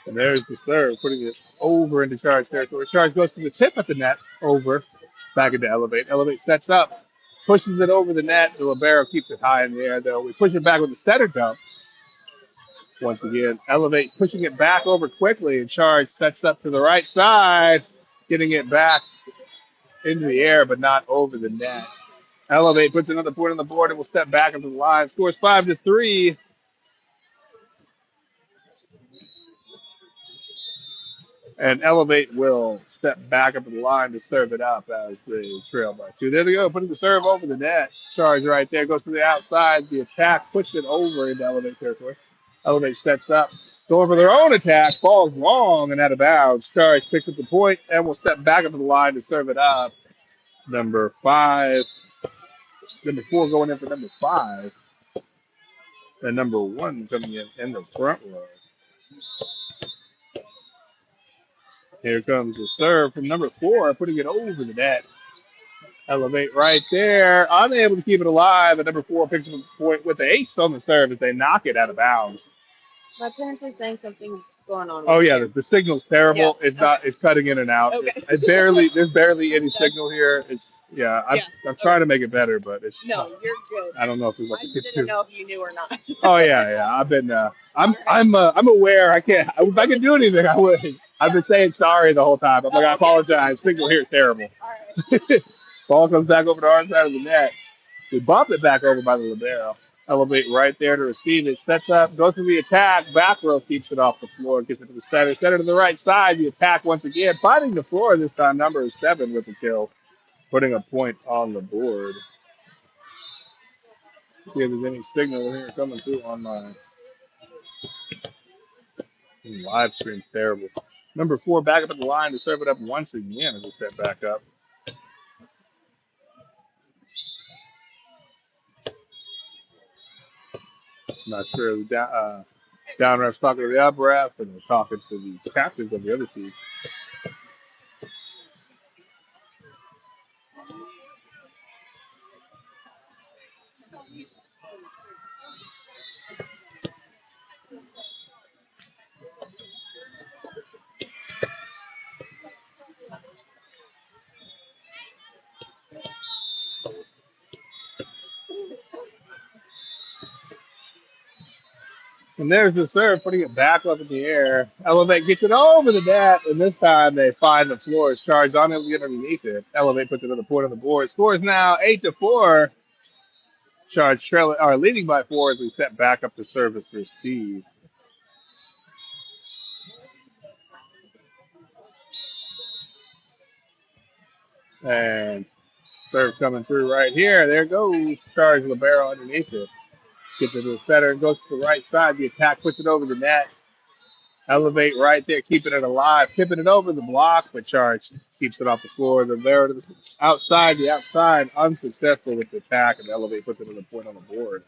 And there's the serve, putting it over into Charge territory. Charge goes to the tip at the net, over, back into Elevate. Elevate sets up, pushes it over the net. The libero keeps it high in the air, though. We push it back with the center dump. Once again, Elevate pushing it back over quickly, and Charge sets up to the right side, getting it back into the air, but not over the net. Elevate puts another point on the board and will step back into the line. Scores 5-3. And Elevate will step back up in the line to serve it up as they trail by 2. There they go, putting the serve over the net. Charge right there, goes to the outside. The attack puts it over into Elevate territory. Elevate sets up, going for their own attack, falls long and out of bounds. Charge picks up the point and will step back up in the line to serve it up. Number 4 going in for number 5. And number 1 coming in the front row. Here comes the serve from number 4, putting it over the net. Elevate right there. Unable to keep it alive. And number 4 picks up a point with the ace on the serve as they knock it out of bounds. My parents were saying something's going on. Oh yeah, the signal's terrible. Yeah. It's not. It's cutting in and out. Okay. There's barely any signal here. I'm trying to make it better, but it's. No, you're good. I don't know if it's like I didn't know if you knew or not. Oh yeah. I've been. I'm aware. I can't. If I could do anything, I would. I've been saying sorry the whole time. I'm like, I apologize. Signal here is terrible. All right. Ball comes back over to our side of the net. We bump it back over by the libero. Elevate right there to receive it. Sets up, goes for the attack. Back row keeps it off the floor. Gets it to the center. Center to the right side. The attack once again. Finding the floor this time. Number 7 with the kill. Putting a point on the board. See if there's any signal here coming through on my live stream's terrible. Number 4 back up at the line to serve it up once again as a step back up. Not sure the down ref's talking to the up ref and they're talking to the captains of the other team. And there's the serve, putting it back up in the air. Elevate gets it over the net, and this time they find the floor is charged on it. We get underneath it. Elevate puts another point on the board. Scores now 8-4. Charge trailing or leading by 4 as we step back up to service receive. And serve coming through right here. There goes Charge libero underneath it. Gets it to the center and goes to the right side. The attack puts it over the net. Elevate right there, keeping it alive, tipping it over the block, but Charge keeps it off the floor. The libero to the outside, unsuccessful with the attack, and Elevate puts it in the point on the board.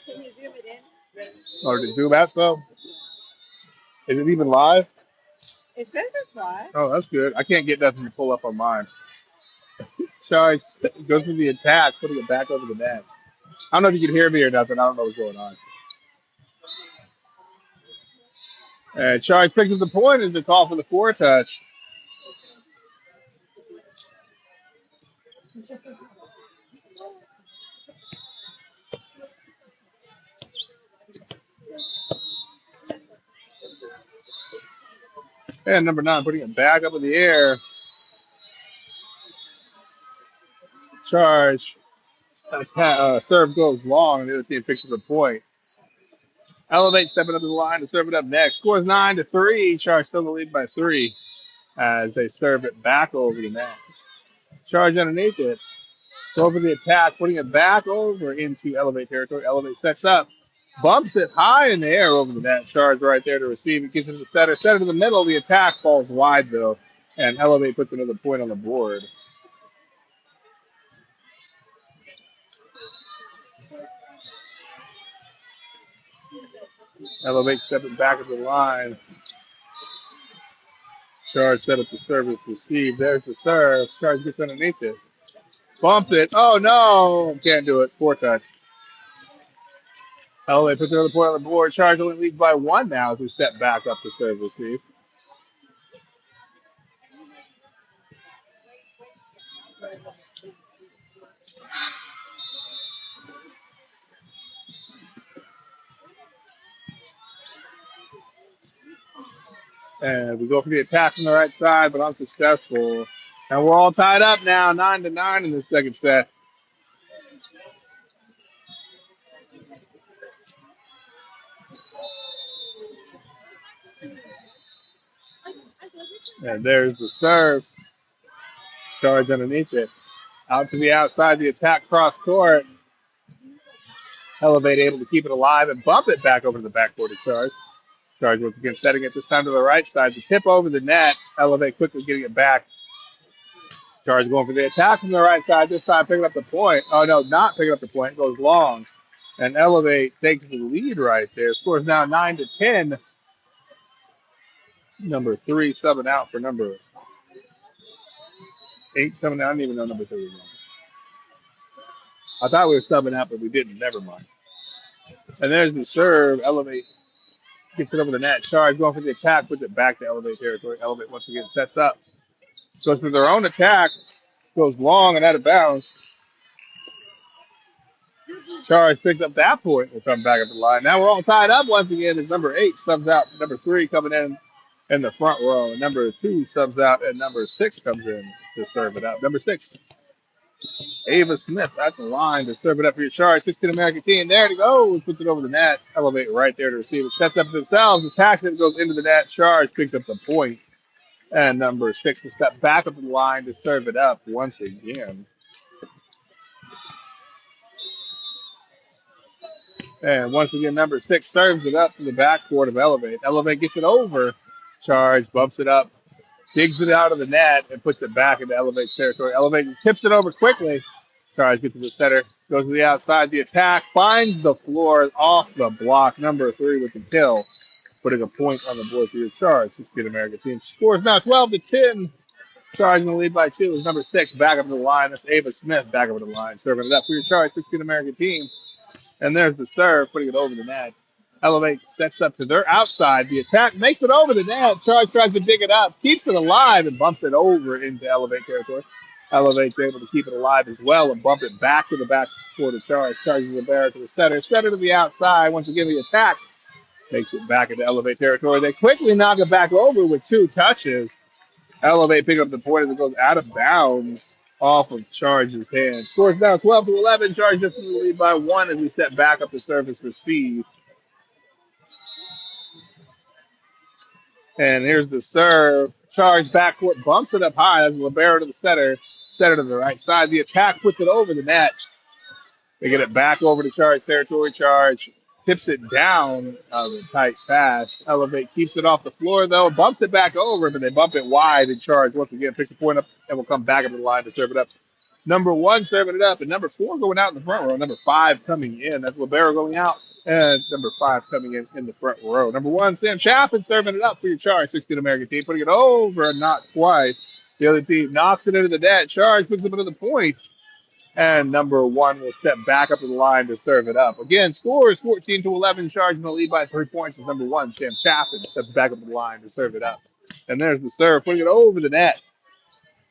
Can you zoom it in? Or to zoom out, so? Is it even live? It says it's live. Oh, that's good. I can't get nothing to pull up on mine. Charge goes for the attack, putting it back over the net. I don't know if you can hear me or nothing. I don't know what's going on. And Charge picks up the point as the call for the 4 touch. And number 9 putting it back up in the air. Charge. Serve goes long, and the other team picks up the point. Elevate stepping up to the line to serve it up next. Scores 9-3. Charge still in the lead by 3 as they serve it back over the net. Charge underneath it. Go over the attack, putting it back over into Elevate territory. Elevate sets up. Bumps it high in the air over the net. Charge right there to receive. It gets it to the center. Center to the middle. The attack falls wide, though. And Elevate puts another point on the board. Elevate stepping back at the line. Charge set up the service receive. There's the serve. Charge gets underneath it. Bump it. Oh, no. Can't do it. 4 touch. Elevate puts another point on the board. Charge only leads by one now as we step back up to serve receive. And we go for the attack from the right side, but unsuccessful. And we're all tied up now, 9-9 in the second set. And there's the serve. Charge underneath it. Out to the outside, the attack cross court. Elevate able to keep it alive and bump it back over to the backboard of Charge. Charge once again setting it this time to the right side. The tip over the net. Elevate quickly getting it back. Charge going for the attack from the right side. This time picking up the point. Oh, no, not picking up the point. Goes long. And Elevate takes the lead right there. Scores now 9-10. Number 3 subbing out for number 8 coming out. I don't even know number 3 is. I thought we were subbing out, but we didn't. Never mind. And there's the serve. Elevate gets it over the net. Charge going for the attack. Puts it back to Elevate territory. Elevate once again sets up. Goes for their own attack. Goes long and out of bounds. Charge picks up that point. We'll come back up the line. Now we're all tied up once again as number 8 subs out. Number 3 coming in the front row. And number 2 subs out, and number 6 comes in to serve it up. Number 6, Ava Smith at the line to serve it up for your Charge. 16 American team. There it goes. Puts it over the net. Elevate right there to receive it. Sets up themselves. Attacks it. Goes into the net. Charge picks up the point. And number 6 will step back up the line to serve it up once again. And once again, number 6 serves it up to the backcourt of Elevate. Elevate gets it over. Charge bumps it up, digs it out of the net, and puts it back into Elevate's territory. Elevate tips it over quickly. Charge gets to the center, goes to the outside. The attack finds the floor off the block. Number 3 with the kill, putting a point on the board for your Charge. 16 American team scores now 12-10. Charge in the lead by 2 is number 6 back up to the line. That's Ava Smith back up to the line, serving it up for your Charge. 16 American team. And there's the serve, putting it over the net. Elevate sets up to their outside. The attack makes it over the net. Charge tries to dig it up, keeps it alive, and bumps it over into Elevate territory. Elevate's able to keep it alive as well and bump it back to the back for the Charge. Charges the barrier to the center. Center to the outside. Once again, the attack makes it back into Elevate territory. They quickly knock it back over with 2 touches. Elevate pick up the point as it goes out of bounds off of Charge's hand. Scores down 12-11. Charge just in the lead by 1 as we step back up the service receive. And here's the serve. Charge backcourt bumps it up high. That's Libero to the center. Center to the right side. The attack puts it over the net. They get it back over to Charge territory. Charge tips it down on a tight pass. Elevate keeps it off the floor, though. Bumps it back over, but they bump it wide. And Charge, once again, picks the point up and will come back up to the line to serve it up. Number 1 serving it up, and number 4 going out in the front row. Number 5 coming in. That's Libero going out, and number 5 coming in the front row. Number 1, Sam Chaffin serving it up for your Charge. 16 American team, putting it over, not quite. The other team knocks it into the net. Charge puts it into the point. And number 1 will step back up to the line to serve it up. Again, scores 14-11. Charge in the lead by 3 points is number 1, Sam Chaffin, steps back up to the line to serve it up. And there's the serve, putting it over the net.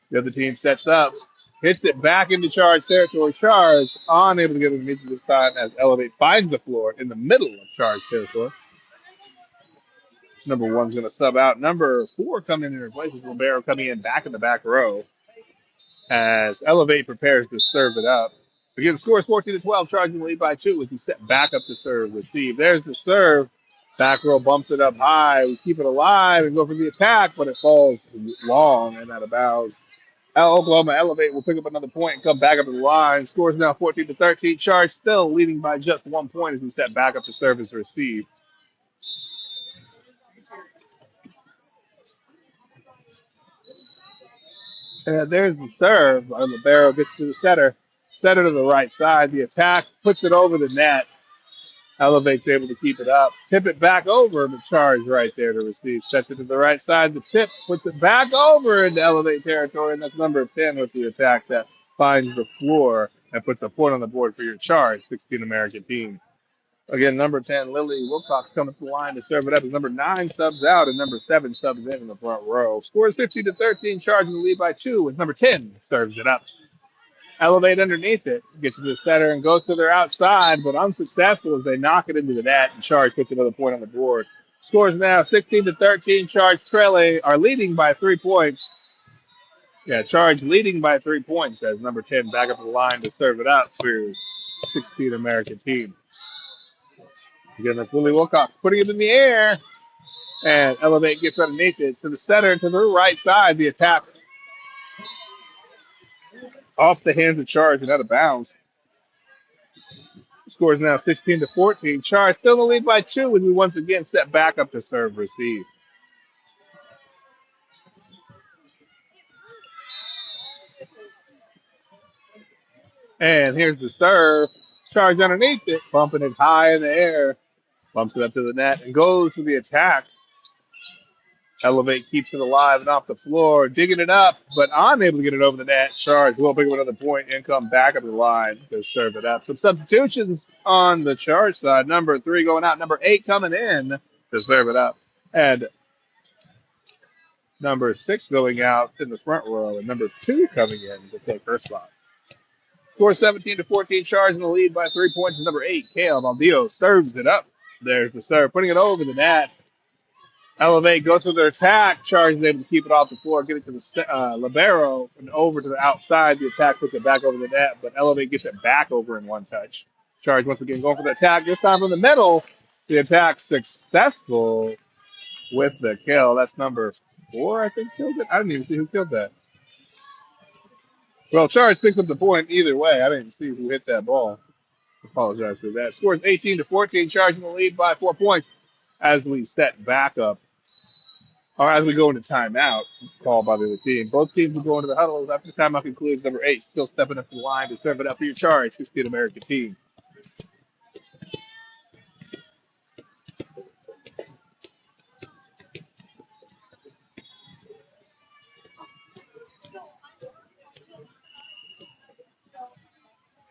The other team sets up, hits it back into Charge territory. Charge unable to get it into this time as Elevate finds the floor in the middle of Charge territory. Number 1's going to sub out. Number 4 coming in and replaces Libero, coming in back in the back row as Elevate prepares to serve it up. Again, the score is 14-12. Charge in the lead by 2 as we step back up to serve receive. There's the serve. Back row bumps it up high. We keep it alive and go for the attack, but it falls long and out of bounds. Oklahoma Elevate will pick up another point and come back up to the line. Scores now 14-13. Charge still leading by just 1 point as we step back up to service receive. And there's the serve. Libero gets to the center. Center to the right side. The attack puts it over the net. Elevate's able to keep it up. Tip it back over. The Charge right there to receive. Sets it to the right side. The tip puts it back over into Elevate territory. And that's number 10 with the attack that finds the floor and puts a point on the board for your Charge. 16 American team. Again, number 10, Lily Wilcox coming to the line to serve it up as number 9 subs out and number 7 subs in the front row. Scores 15-13, charging the lead by 2 with number 10 serves it up. Elevate underneath it, gets to the center and goes to their outside, but unsuccessful as they knock it into the net and Charge puts another point on the board. Scores now 16-13, Charge trailing, are leading by 3 points. Yeah, Charge leading by 3 points as number 10 back up the line to serve it up for 16 American team. Again, that's Lily Wilcox putting it in the air, and Elevate gets underneath it to the center to the right side. The attack off the hands of Charge and out of bounds. Scores now 16-14. Charge still in the lead by 2 as we once again step back up to serve receive. And here's the serve. Charge underneath it, bumping it high in the air, bumps it up to the net and goes to the attack. Elevate keeps it alive and off the floor, digging it up, but unable to get it over the net. Charge will pick up another point and come back up the line to serve it up. Some substitutions on the Charge side. Number 3 going out, number 8 coming in to serve it up. And number 6 going out in the front row, and number 2 coming in to take her spot. Score 17-14, Charge in the lead by 3 points. Number 8, Kale Valdeo serves it up. There's the serve, putting it over the net. Elevate goes to their attack. Charge is able to keep it off the floor, get it to the libero, and over to the outside. The attack puts it back over the net, but Elevate gets it back over in one touch. Charge once again going for the attack, this time from the middle. The attack successful with the kill. That's number 4, I think, killed it. I didn't even see who killed that. Well, Charge picks up the point either way. I didn't see who hit that ball. Apologize for that. Scores 18-14, Charge in the lead by 4 points as we set back up. Or as we go into timeout, called by the other team. Both teams will go into the huddles. After the timeout concludes, number 8 still stepping up the line to serve it up for your Charge, 16 American team.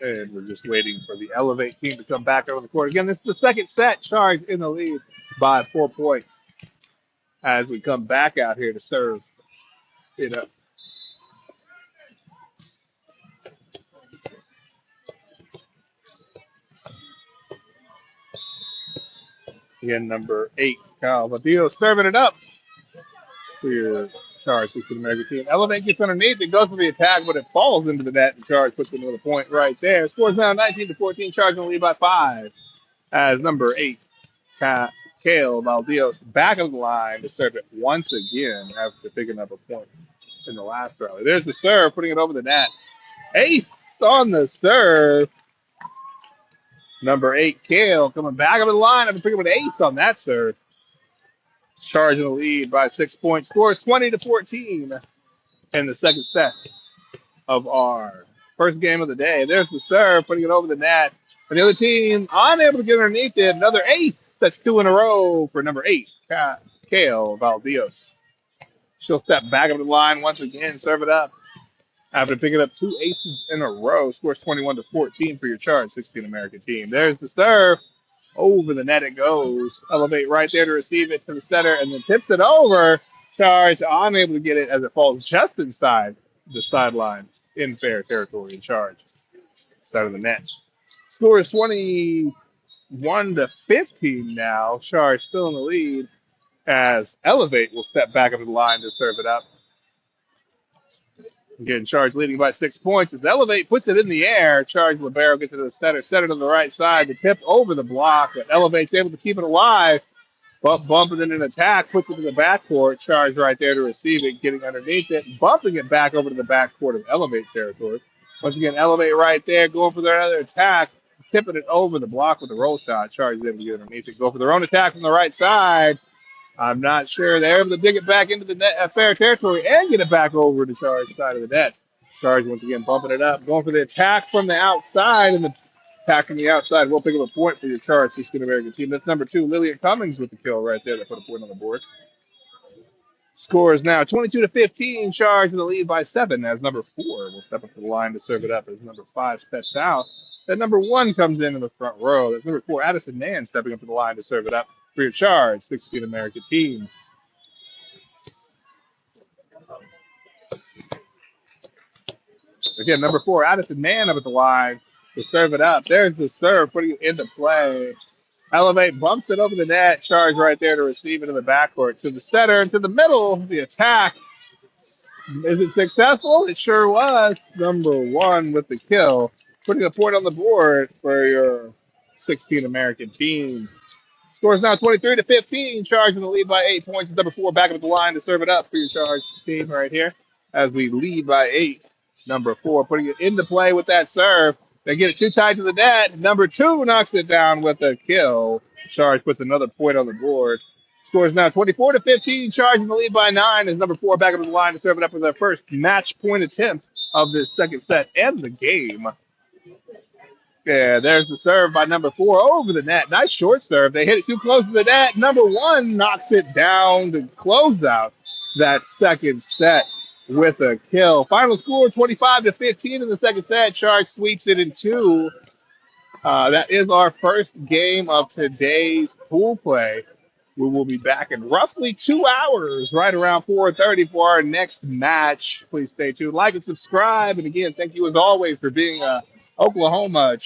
And we're just waiting for the Elevate team to come back over the court. Again, this is the second set. Charge in the lead by 4 points as we come back out here to serve it up. Again, number 8, Kyle Vadillo serving it up for your Charge, 16 American team. Elevate gets underneath. It goes for the attack, but it falls into the net, and Charge puts another point right there. Scores now 19-14. Charge in the lead by 5 as number 8, Kale Valdios, back of the line to serve it once again after picking up a point in the last rally. There's the serve, putting it over the net. Ace on the serve. Number 8, Kale, coming back up the line after picking up an ace on that serve. Charge in the lead by 6 points. Scores 20-14 in the second set of our first game of the day. There's the serve, putting it over the net. And the other team unable to get underneath it. Another ace. That's 2 in a row for number 8, Kale Valdios. She'll step back up the line once again, serve it up. After picking up 2 aces in a row, scores 21-14 for your Charge, 16 American team. There's the serve. Over the net it goes. Elevate right there to receive it to the center and then tips it over. Charge unable to get it as it falls just inside the sideline in fair territory in Charge. Side of the net. Score is 21-15 now. Charge still in the lead as Elevate will step back up to the line to serve it up. Again, Charge leading by 6 points as Elevate puts it in the air. Charge libero gets it to the center to the right side. The tip over the block, but Elevate's able to keep it alive. Bumping in an attack, puts it to the backcourt. Charge right there to receive it, getting underneath it, bumping it back over to the backcourt of Elevate territory. Once again, Elevate right there, going for their other attack, tipping it over the block with a roll shot. Charge is able to get underneath it, go for their own attack from the right side. I'm not sure they're able to dig it back into the net, fair territory and get it back over to Charge side of the net. Charge once again bumping it up, going for the attack from the outside, and the attack from the outside will pick up a point for your Charge 16 American team. That's number 2, Lillian Cummings with the kill right there. That put a point on the board. Score is now 22-15. Charge in the lead by 7 as number 4 will step up to the line to serve it up as number 5 steps out. Then number 1 comes in the front row. That's number 4, Addison Nan, stepping up to the line to serve it up for your charge, 16 American team. Again, number 4, Addison Nan up at the line to serve it up. There's the serve, putting it into play. Elevate bumps it over the net. Charge right there to receive it in the backcourt. To the center, and to the middle. The attack. Is it successful? It sure was. Number 1 with the kill. Putting a point on the board for your 16 American team. Score is now 23-15. Charge in the lead by 8 points. It's number 4 back up at the line to serve it up for your Charge team right here as we lead by 8. Number 4 putting it into play with that serve. They get it too tight to the net. Number 2 knocks it down with a kill. Charge puts another point on the board. Score is now 24-15. Charge in the lead by 9 as number 4 back up at the line to serve it up for their first match point attempt of this second set and the game. Yeah, there's the serve by number 4 over the net. Nice short serve. They hit it too close to the net. Number 1 knocks it down to close out that second set with a kill. Final score 25-15 in the second set. Charge sweeps it in 2. That is our first game of today's pool play. We will be back in roughly 2 hours, right around 4:30 for our next match. Please stay tuned, like and subscribe. And again, thank you as always for being Oklahoma